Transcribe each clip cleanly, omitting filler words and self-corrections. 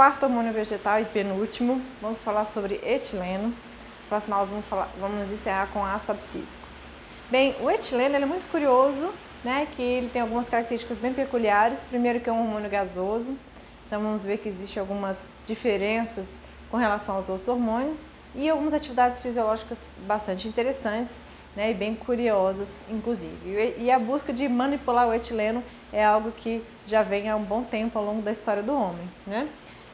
quarto hormônio vegetal e penúltimo, vamos falar sobre etileno. Próxima aula vamos encerrar com ácido abscísico. Bem, o etileno ele é muito curioso, né, que ele tem algumas características bem peculiares. Primeiro que é um hormônio gasoso, então vamos ver que existem algumas diferenças com relação aos outros hormônios e algumas atividades fisiológicas bastante interessantes, né, e bem curiosas, inclusive. E a busca de manipular o etileno é algo que já vem há um bom tempo ao longo da história do homem, né?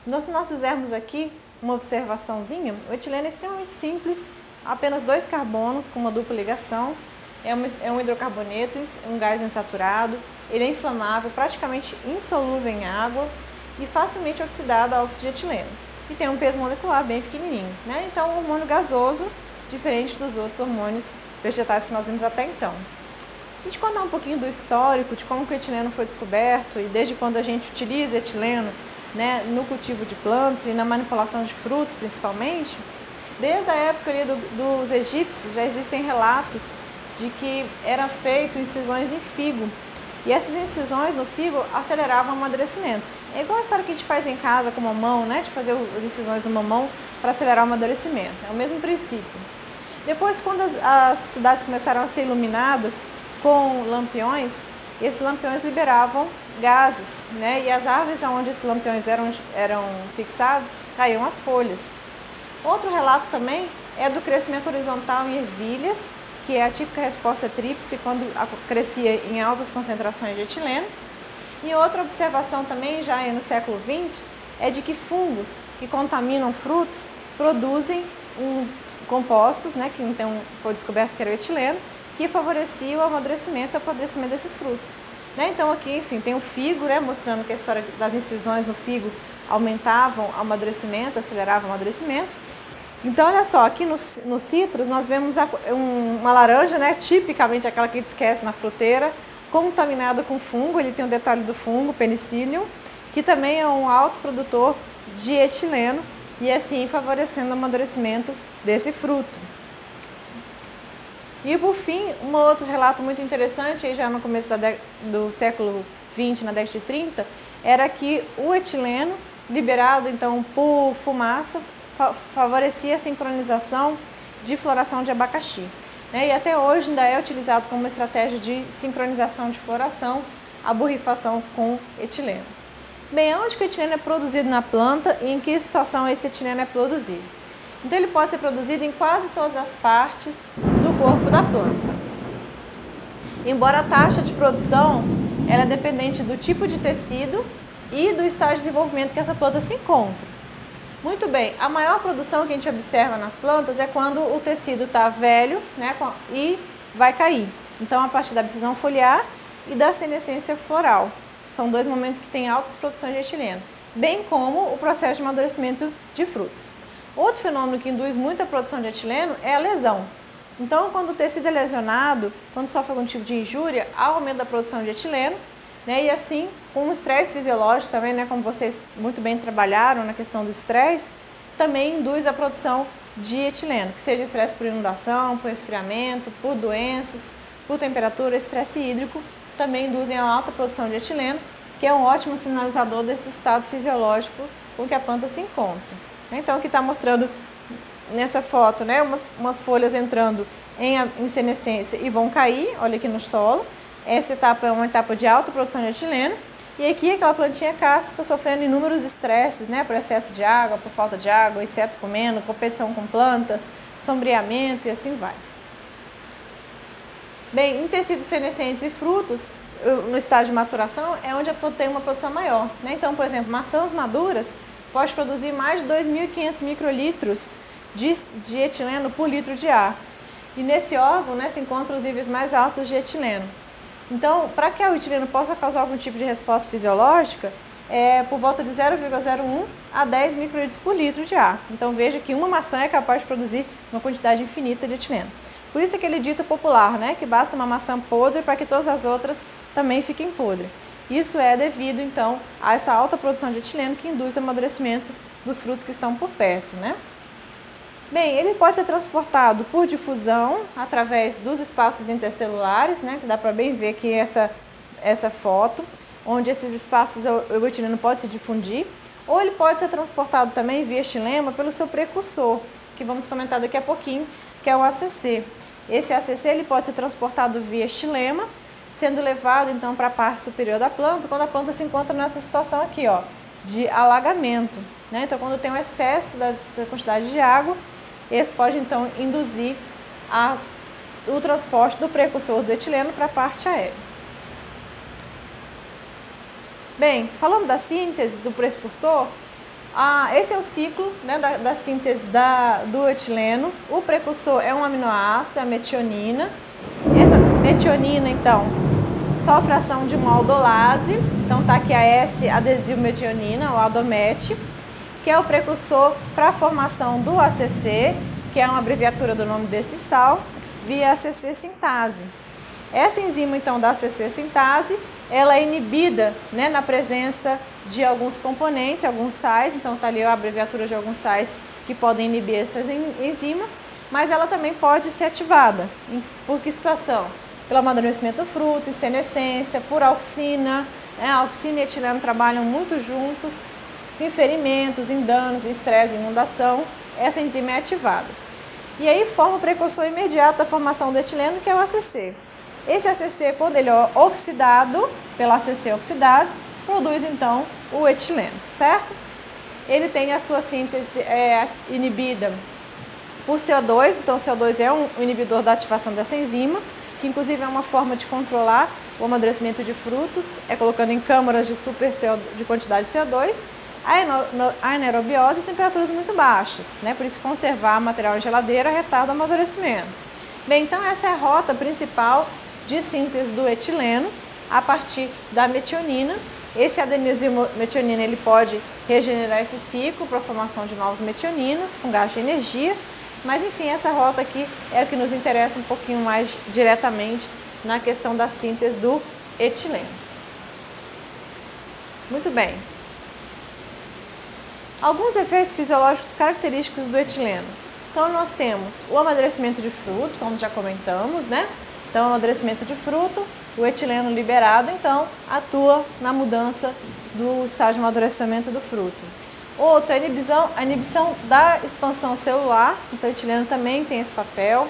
Então, se nós fizermos aqui uma observaçãozinha, o etileno é extremamente simples, apenas 2 carbonos com uma dupla ligação, é um hidrocarboneto, um gás insaturado, ele é inflamável, praticamente insolúvel em água e facilmente oxidado a óxido de etileno. E tem um peso molecular bem pequenininho, né? Então, é um hormônio gasoso, diferente dos outros hormônios vegetais que nós vimos até então. Se a gente contar um pouquinho do histórico, de como que o etileno foi descoberto e desde quando a gente utiliza etileno, né, no cultivo de plantas e na manipulação de frutos principalmente, desde a época ali dos egípcios já existem relatos de que era feito incisões em figo e essas incisões no figo aceleravam o amadurecimento. É igual a história que a gente faz em casa com mamão, né, de fazer as incisões no mamão para acelerar o amadurecimento, é o mesmo princípio. Depois, quando as cidades começaram a ser iluminadas com lampiões, esses lampiões liberavam gases, né? E as árvores onde esses lampiões eram fixados, caíam as folhas. Outro relato também é do crescimento horizontal em ervilhas, que é a típica resposta tríplice quando crescia em altas concentrações de etileno. E outra observação também, já no século XX, é de que fungos que contaminam frutos produzem compostos, né, que então foi descoberto que era o etileno, que favorecia o apodrecimento desses frutos. Né? Então aqui, enfim, tem o figo, né, mostrando que a história das incisões no figo aumentavam o amadurecimento, aceleravam o amadurecimento. Então olha só, aqui no citros nós vemos uma laranja, né, tipicamente aquela que a gente esquece na fruteira, contaminada com fungo. Ele tem um detalhe do fungo, penicillium, que também é um alto produtor de etileno e assim favorecendo o amadurecimento desse fruto. E por fim, um outro relato muito interessante, já no começo do século XX, na década de 30, era que o etileno, liberado então por fumaça, favorecia a sincronização de floração de abacaxi. Né? E até hoje ainda é utilizado como uma estratégia de sincronização de floração, a borrifação com etileno. Bem, onde que o etileno é produzido na planta e em que situação esse etileno é produzido? Então ele pode ser produzido em quase todas as partes do corpo da planta. Embora a taxa de produção ela é dependente do tipo de tecido e do estágio de desenvolvimento que essa planta se encontra. Muito bem, a maior produção que a gente observa nas plantas é quando o tecido está velho, né, e vai cair. Então a partir da abscisão foliar e da senescência floral. São 2 momentos que têm altas produções de etileno, bem como o processo de amadurecimento de frutos. Outro fenômeno que induz muita produção de etileno é a lesão. Então, quando o tecido é lesionado, quando sofre algum tipo de injúria, há aumento da produção de etileno, né? E assim, com o estresse fisiológico também, né, como vocês muito bem trabalharam na questão do estresse, também induz a produção de etileno, que seja estresse por inundação, por esfriamento, por doenças, por temperatura, estresse hídrico, também induzem a alta produção de etileno, que é um ótimo sinalizador desse estado fisiológico com que a planta se encontra. Então aqui está mostrando nessa foto, né, umas folhas entrando em senescência e vão cair, olha aqui no solo. Essa etapa é uma etapa de alta produção de etileno. E aqui aquela plantinha cástica sofrendo inúmeros estresses, né, por excesso de água, por falta de água, inseto comendo, competição com plantas, sombreamento e assim vai. Bem, em tecidos senescentes e frutos, no estágio de maturação, é onde a planta tem uma produção maior. Né? Então, por exemplo, maçãs maduras pode produzir mais de 2.500 microlitros de etileno por litro de ar. E nesse órgão, né, se encontram os níveis mais altos de etileno. Então, para que o etileno possa causar algum tipo de resposta fisiológica, é por volta de 0,01 a 10 microlitros por litro de ar. Então, veja que uma maçã é capaz de produzir uma quantidade infinita de etileno. Por isso aquele dito popular, né, que basta uma maçã podre para que todas as outras também fiquem podres. Isso é devido, então, a essa alta produção de etileno que induz o amadurecimento dos frutos que estão por perto, né? Bem, ele pode ser transportado por difusão através dos espaços intercelulares, né? Que dá para bem ver aqui essa foto, onde esses espaços o etileno pode se difundir, ou ele pode ser transportado também via xilema pelo seu precursor, que vamos comentar daqui a pouquinho, que é o ACC. Esse ACC ele pode ser transportado via xilema, sendo levado então para a parte superior da planta, quando a planta se encontra nessa situação aqui, ó, de alagamento, né? Então, quando tem um excesso da quantidade de água, esse pode então induzir o transporte do precursor do etileno para a parte aérea. Bem, falando da síntese do precursor, esse é o ciclo, né, da síntese do etileno. O precursor é um aminoácido, é a metionina. Essa metionina, então, sofre a ação de uma aldolase. Então, tá aqui a S-adesylmetionina, ou aldomete, que é o precursor para a formação do ACC, que é uma abreviatura do nome desse sal, via ACC sintase. Essa enzima, então, da ACC sintase, ela é inibida, né, na presença de alguns componentes, alguns sais, então está ali a abreviatura de alguns sais que podem inibir essa enzima, mas ela também pode ser ativada. Por que situação? Pelo amadurecimento do fruto, senescência, por auxina, né? A auxina e etileno trabalham muito juntos, em ferimentos, em danos, em estresse, em inundação, essa enzima é ativada. E aí forma o precursor imediato da formação do etileno, que é o ACC. Esse ACC, quando ele é oxidado pela ACC oxidase, produz então o etileno, certo? Ele tem a sua síntese inibida por CO2, então o CO2 é um inibidor da ativação dessa enzima, que inclusive é uma forma de controlar o amadurecimento de frutos, colocando em câmaras de de quantidade de CO2, a anaerobiose e temperaturas muito baixas, né? Por isso conservar material em geladeira retarda o amadurecimento. Bem, então essa é a rota principal de síntese do etileno a partir da metionina. Esse adenosylmetionina ele pode regenerar esse ciclo para a formação de novas metioninas com gasto de energia, mas enfim, essa rota aqui é o que nos interessa um pouquinho mais diretamente na questão da síntese do etileno. Muito bem. Alguns efeitos fisiológicos característicos do etileno. Então nós temos o amadurecimento de fruto, como já comentamos, né? Então, amadurecimento de fruto, o etileno liberado, então, atua na mudança do estágio de amadurecimento do fruto. Outro, a inibição da expansão celular, então o etileno também tem esse papel.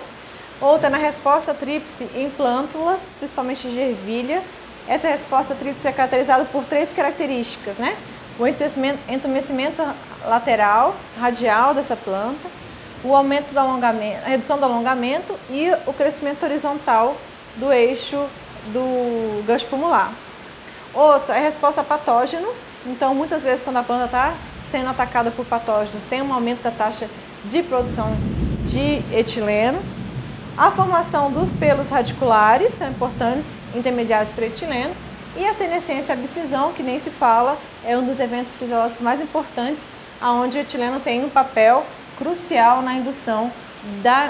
Outra, na resposta tríplice em plântulas, principalmente de ervilha. Essa resposta tríplice é caracterizada por três características, né? O entumecimento lateral, radial dessa planta, o aumento do alongamento, a redução do alongamento e o crescimento horizontal do eixo do gancho pulmonar. Outro é a resposta a patógeno. Então, muitas vezes, quando a planta está sendo atacada por patógenos, tem um aumento da taxa de produção de etileno. A formação dos pelos radiculares são importantes, intermediários para etileno. E a senescência e a abscisão, que nem se fala, é um dos eventos fisiológicos mais importantes, onde o etileno tem um papel crucial na indução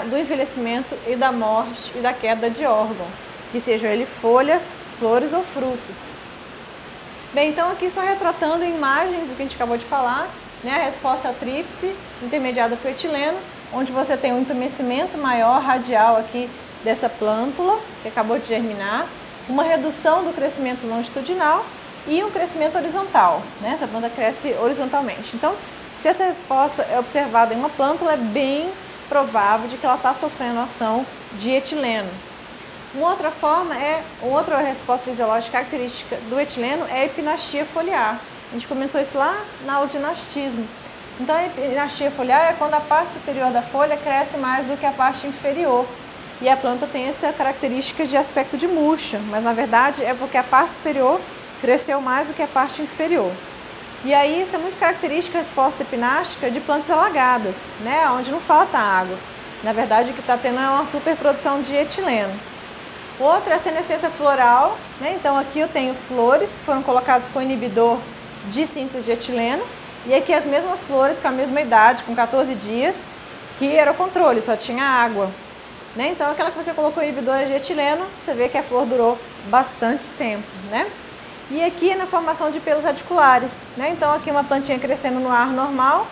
do envelhecimento e da morte e da queda de órgãos, que sejam ele folha, flores ou frutos. Bem, então aqui só retratando imagens do que a gente acabou de falar, né? A resposta tríplice intermediada por etileno, onde você tem um entumecimento maior radial aqui dessa plântula, que acabou de germinar, uma redução do crescimento longitudinal e um crescimento horizontal, né? Essa planta cresce horizontalmente. Então, se essa resposta é observada em uma plântula, é bem provável de que ela está sofrendo ação de etileno. Uma outra resposta fisiológica característica do etileno é a epinastia foliar. A gente comentou isso lá na aula de nastismo. Então, a epinastia foliar é quando a parte superior da folha cresce mais do que a parte inferior. E a planta tem essa característica de aspecto de murcha, mas na verdade é porque a parte superior cresceu mais do que a parte inferior. E aí isso é muito característica, a resposta epinástica de plantas alagadas, né, onde não falta água. Na verdade, o que está tendo é uma superprodução de etileno. Outra é a senescência floral, né? Então aqui eu tenho flores que foram colocadas com inibidor de síntese de etileno, e aqui as mesmas flores com a mesma idade, com 14 dias, que era o controle, só tinha água. Né? Então aquela que você colocou inibidora de etileno, você vê que a flor durou bastante tempo, né? E aqui é na formação de pelos radiculares, né? Então aqui uma plantinha crescendo no ar normal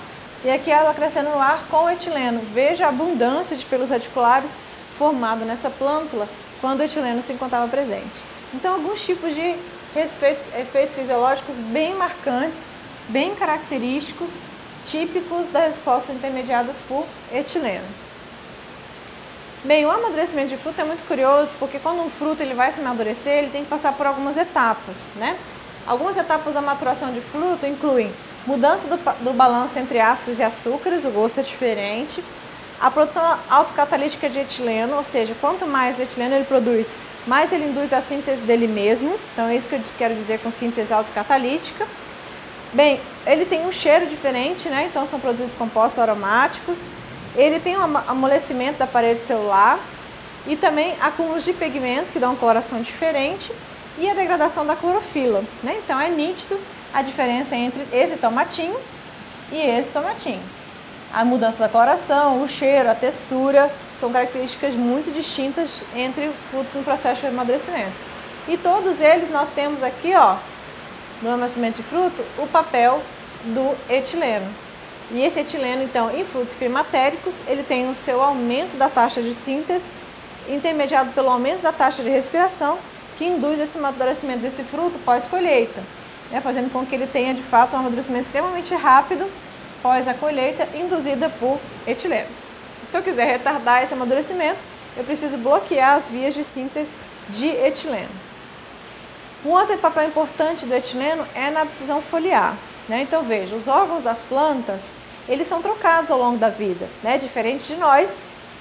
e aqui ela crescendo no ar com etileno. Veja a abundância de pelos radiculares formado nessa plântula quando o etileno se encontrava presente. Então alguns tipos de efeitos fisiológicos bem marcantes bem característicos, típicos das respostas intermediadas por etileno. Bem, o amadurecimento de fruto é muito curioso, porque quando um fruto ele vai se amadurecer, ele tem que passar por algumas etapas, né? Algumas etapas da maturação de fruto incluem mudança do balanço entre ácidos e açúcares, o gosto é diferente, a produção autocatalítica de etileno, ou seja, quanto mais etileno ele produz, mais ele induz a síntese dele mesmo, então é isso que eu quero dizer com síntese autocatalítica. Bem, ele tem um cheiro diferente, né? Então são produzidos compostos aromáticos, ele tem um amolecimento da parede celular e também acúmulos de pigmentos que dão uma coloração diferente e a degradação da clorofila, né? Então é nítido a diferença entre esse tomatinho e esse tomatinho. A mudança da coloração, o cheiro, a textura são características muito distintas entre frutos no processo de amadurecimento. E todos eles nós temos aqui, ó, no amadurecimento de fruto, o papel do etileno. E esse etileno, então, em frutos climatéricos, ele tem o seu aumento da taxa de síntese, intermediado pelo aumento da taxa de respiração, que induz esse amadurecimento desse fruto pós-colheita, né, fazendo com que ele tenha, de fato, um amadurecimento extremamente rápido após a colheita, induzida por etileno. Se eu quiser retardar esse amadurecimento, eu preciso bloquear as vias de síntese de etileno. Um outro papel importante do etileno é na abscisão foliar, né? Então veja, os órgãos das plantas, eles são trocados ao longo da vida, né? Diferente de nós,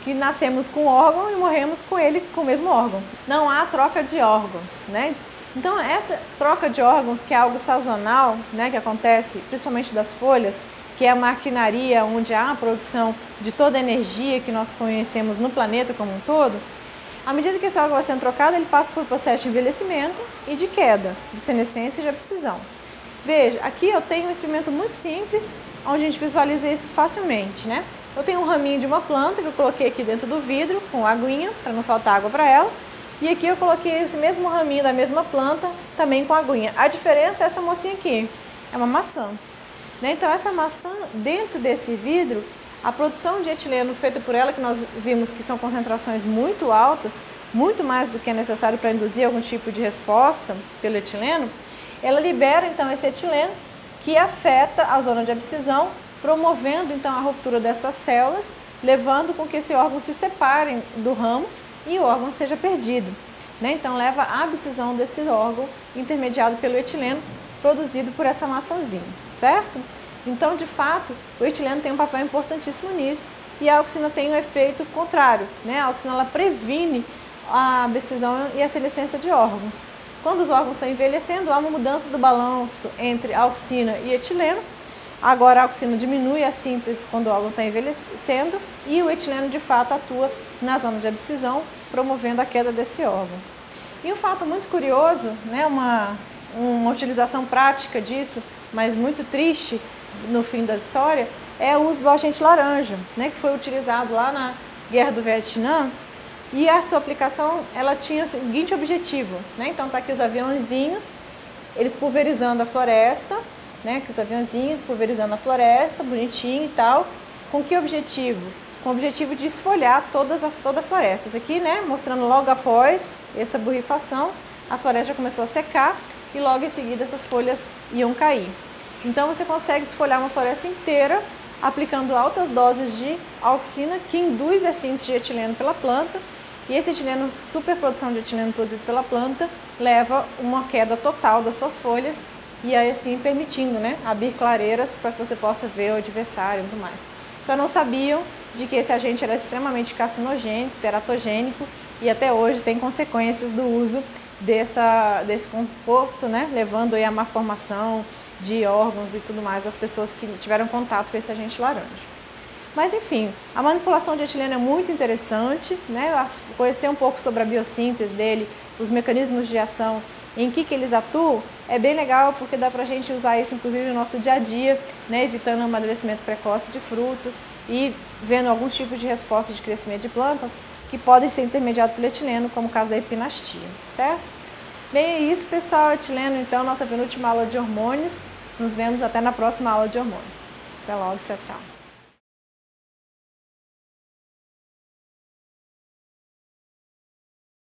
que nascemos com um órgão e morremos com ele, com o mesmo órgão. Não há troca de órgãos, né? Então essa troca de órgãos, que é algo sazonal, né, que acontece principalmente das folhas, que é a maquinaria onde há a produção de toda a energia que nós conhecemos no planeta como um todo, à medida que esse órgão vai sendo trocado, ele passa por processo de envelhecimento e de queda, de senescência e de abscisão. Veja, aqui eu tenho um experimento muito simples, onde a gente visualiza isso facilmente, né? Eu tenho um raminho de uma planta que eu coloquei aqui dentro do vidro, com aguinha, para não faltar água para ela. E aqui eu coloquei esse mesmo raminho da mesma planta, também com aguinha. A diferença é essa mocinha aqui, é uma maçã. Né? Então essa maçã, dentro desse vidro, a produção de etileno feita por ela, que nós vimos que são concentrações muito altas, muito mais do que é necessário para induzir algum tipo de resposta pelo etileno, ela libera então esse etileno que afeta a zona de abscisão, promovendo então a ruptura dessas células, levando com que esse órgão se separe do ramo e o órgão seja perdido. Né? Então leva à abscisão desse órgão intermediado pelo etileno produzido por essa maçãzinha, certo? Então, de fato, o etileno tem um papel importantíssimo nisso e a auxina tem um efeito contrário, né? A auxina ela previne a abscisão e a senescência de órgãos. Quando os órgãos estão envelhecendo, há uma mudança do balanço entre a auxina e etileno. Agora a auxina diminui a síntese quando o órgão está envelhecendo e o etileno de fato atua na zona de abscisão, promovendo a queda desse órgão. E um fato muito curioso, né, uma utilização prática disso, mas muito triste no fim da história, é o uso do agente laranja, né, que foi utilizado lá na Guerra do Vietnã, e a sua aplicação ela tinha o seguinte objetivo, né? Então tá aqui os aviãozinhos, eles pulverizando a floresta, né, que os aviãozinhos pulverizando a floresta, bonitinho e tal. Com que objetivo? Com o objetivo de esfoliar toda a floresta. Isso aqui, né, mostrando logo após essa borrifação, a floresta já começou a secar e logo em seguida essas folhas iam cair. Então você consegue desfolhar uma floresta inteira aplicando altas doses de auxina que induz a síntese de etileno pela planta. E esse etileno, superprodução de etileno produzido pela planta, leva uma queda total das suas folhas e aí assim permitindo, né, abrir clareiras para que você possa ver o adversário e tudo mais. Só não sabiam de que esse agente era extremamente carcinogênico, teratogênico e até hoje tem consequências do uso desse composto, né, levando aí a má formação de órgãos e tudo mais das pessoas que tiveram contato com esse agente laranja. Mas enfim, a manipulação de etileno é muito interessante, né? Conhecer um pouco sobre a biossíntese dele, os mecanismos de ação, em que eles atuam, é bem legal porque dá pra gente usar isso inclusive no nosso dia a dia, né? Evitando o amadurecimento precoce de frutos e vendo algum tipo de resposta de crescimento de plantas que podem ser intermediados pelo etileno, como o caso da epinastia, certo? Bem, é isso pessoal, etileno então, nossa penúltima aula de hormônios. Nos vemos até na próxima aula de hormônios. Até logo, tchau, tchau.